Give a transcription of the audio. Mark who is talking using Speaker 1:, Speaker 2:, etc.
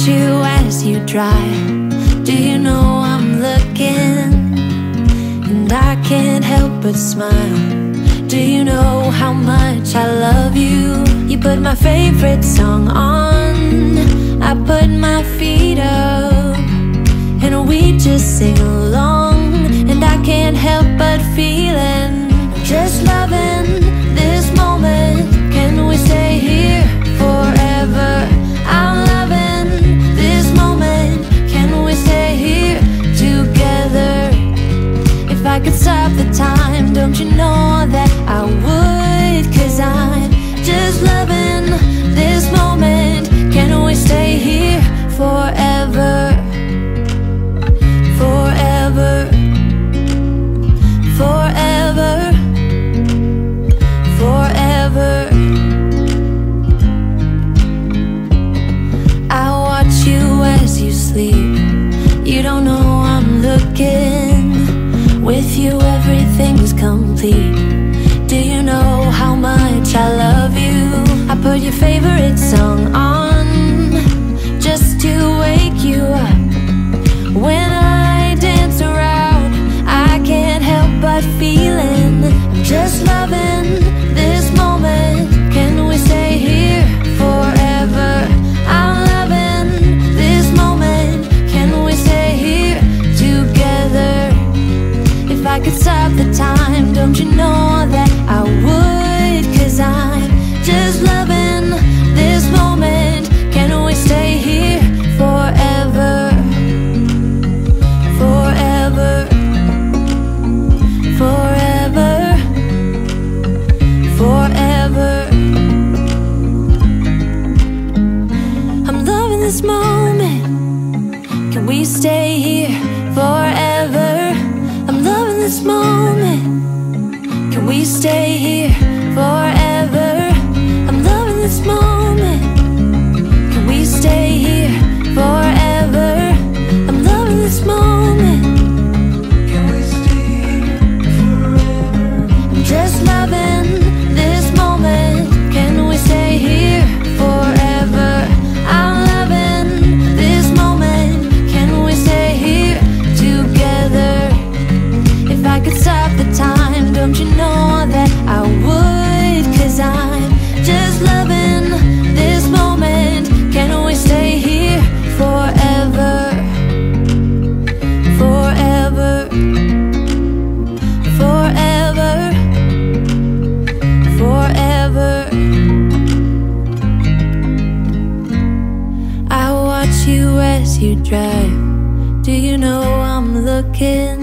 Speaker 1: you as you drive. Do you know I'm looking? And I can't help but smile. Do you know how much I love you? You put my favorite song on, I put my feet up, and we just sing along. And I can't help but feeling, just loving this moment. Can we stay here forever? I'm loving this moment. Can we stay here together? If I could stop the time, don't you know that I would? 'Cause I'm just loving this moment. Can we stay here forever? Forever. Forever. Forever. I watch you as you sleep. You don't know I'm looking. With you everything's complete. Do you know how much I love you? I put your favorite song on just to wake you up. When I dance around, I can't help but feeling, I'm just loving this moment. Can we stay here forever? I'm loving this moment. Can we stay here together? If I could stop the time, don't you know that I would? 'Cause I'm just loving this moment. Can we stay here forever? Forever. Forever. Forever. I'm loving this moment. Can we stay here forever? I'm loving this moment. Can we stay here forever? I'm loving this moment. Can we stay here forever? I'm loving this moment. Can we stay here forever? I'm just loving this moment. Can we stay here forever? I'm loving this moment. Can we stay here together? If I could stop the time, don't you know that I would? 'Cause I'm just loving this moment. Can we stay here forever? Forever. Forever. Forever. I watch you as you drive. Do you know I'm looking?